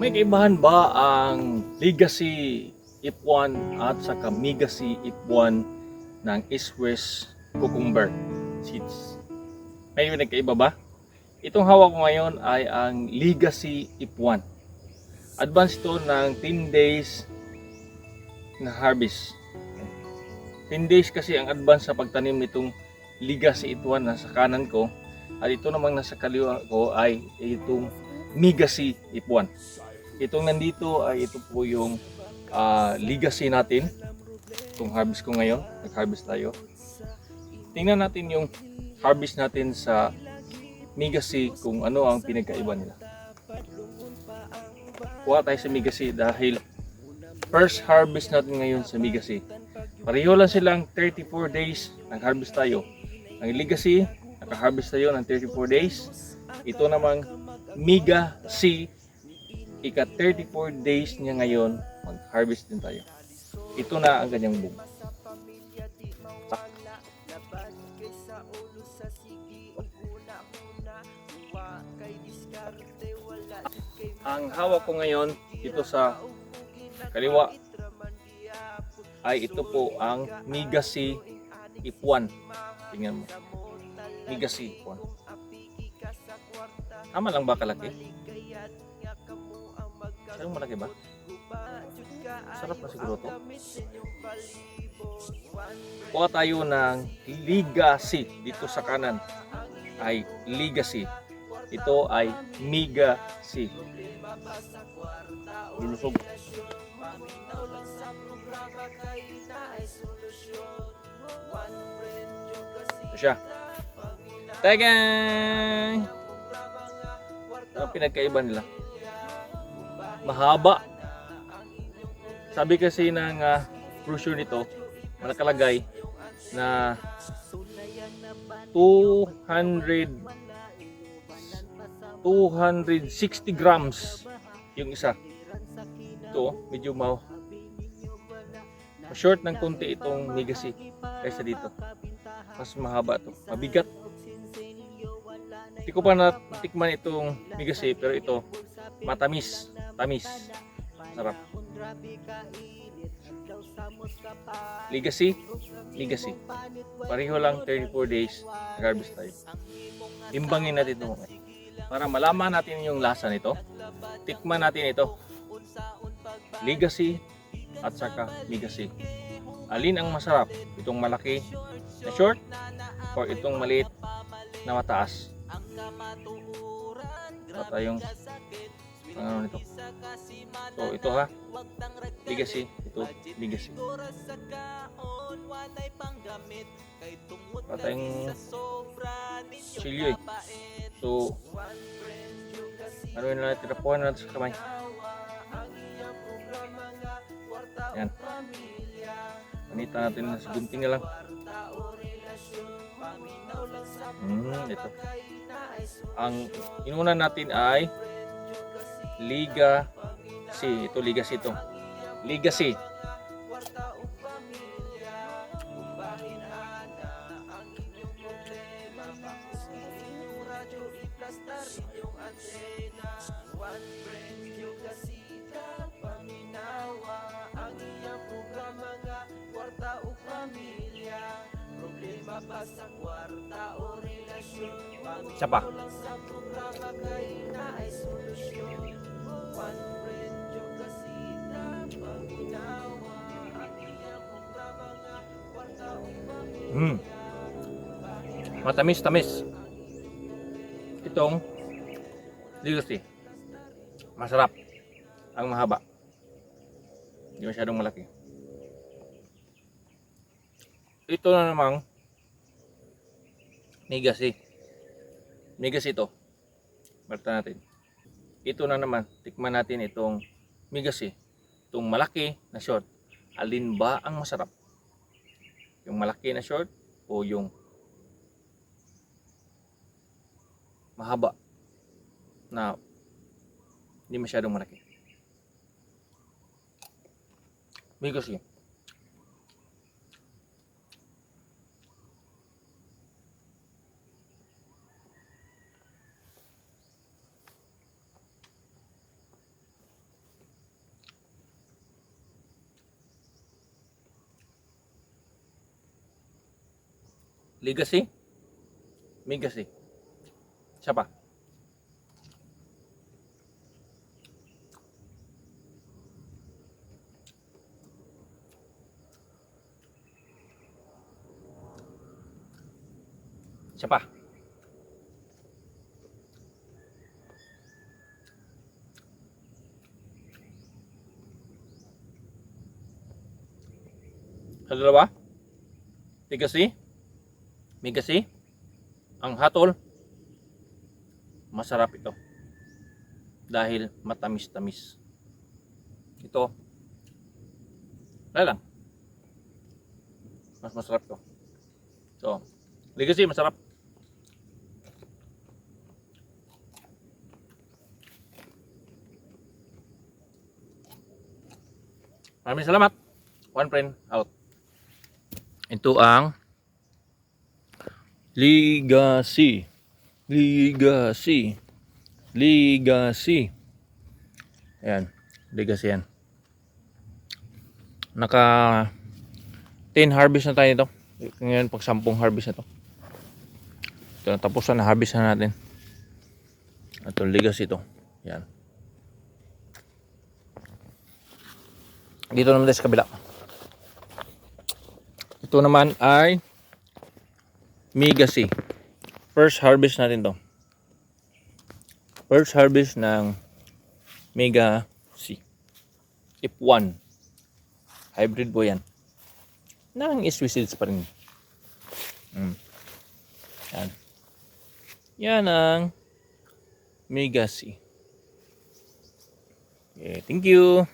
May kaibahan ba ang Legacy Ip1 at saka Legacy Ip1 ng East-West Cucumber seeds? May nagkaiba ba? Itong hawak ko ngayon ay ang Legacy Ip1. Advance ito ng 10 days na harvest. 10 days kasi ang advance sa pagtanim nitong Legacy Ip1 nasa kanan ko. At ito namang nasa kaliwa ko ay itong Legacy Ip1. Itong nandito ay ito po yung legacy natin. Itong harvest ko ngayon, nag-harvest tayo. Tingnan natin yung harvest natin sa legacy kung ano ang pinagkaiba nila. Kuha tayo sa legacy dahil first harvest natin ngayon sa legacy. Pareho lang silang 34 days nag-harvest tayo. Ang legacy, naka-harvest tayo ng 34 days. Ito namang Mega C, ika 34 days niya ngayon, mag-harvest din tayo. Ito na ang kanyang boom. Ang hawak ko ngayon dito sa kaliwa ay ito po ang Mega C Ip1. Tingnan mo. Mega C Ip1. Tama lang ba kalaki? Sarang malaki ba? Sarap na siguro to. Kuha tayo ng Legacy dito sa kanan ay Legacy. Ito ay Mega C. Lulusog. Ito siya. Tagang! Ang pinagkaiba nila. Mahaba. Sabi kasi ng brochure nito, nakalagay na 260 grams yung isa. Ito, medyo short ng konti itong Legacy kaysa dito. Mas mahaba to. Mabigat. Hindi ko pa natikman itong Legacy pero ito matamis. Tamis. Sarap. Legacy. Pareho lang 34 days nag-harvest tayo. Imbangin natin ito para malaman natin yung lasa nito. Tikman natin ito. Legacy at saka Legacy. Alin ang masarap? Itong malaki na short or itong maliit na mataas? Ito tayong ano nito. So ito ha. Legacy. Ito Legacy. Patayong chilyo eh. So ano yun natin? Tirapuhan natin sa kamay. Yan. Panita natin na sa gunting na lang. Ito. Ang inunan natin ay Legacy. Ito Legacy ito. Legacy. Isa pa. Matamis-tamis. Itong Legacy. Masarap. Ang mahaba. Hindi masyadong malaki. Ito na namang Legacy. Legacy ito. Barta natin. Ito na naman. Tikman natin itong Legacy. Itong malaki na short. Alin ba ang masarap? Yung malaki na short o yung mahaba na hindi masyadong malaki? Legacy. Legacy. Legacy. Isa pa. Isa pa. Sa dalawa. Legacy. Legacy. Ang hatol. Masarap ito. Dahil matamis-tamis. Ito. Wala lang. Mas masarap to. So, Legacy masarap. Maraming salamat. One friend out. Ito ang Legacy. Legacy. Legacy. Ayan. Legacy yan. Naka 10 harvest na tayo ito. Ngayon pag 10 harvest na ito. Ito tapos na harvest na natin. Ito Legacy ito. Yan. Dito naman tayo sa kabila. Ito naman ay Legacy. First harvest natin to. First harvest ng Legacy. If1. Hybrid po yan. Nang Swiss pa rin. Yan. Yan ang Legacy. Okay, thank you.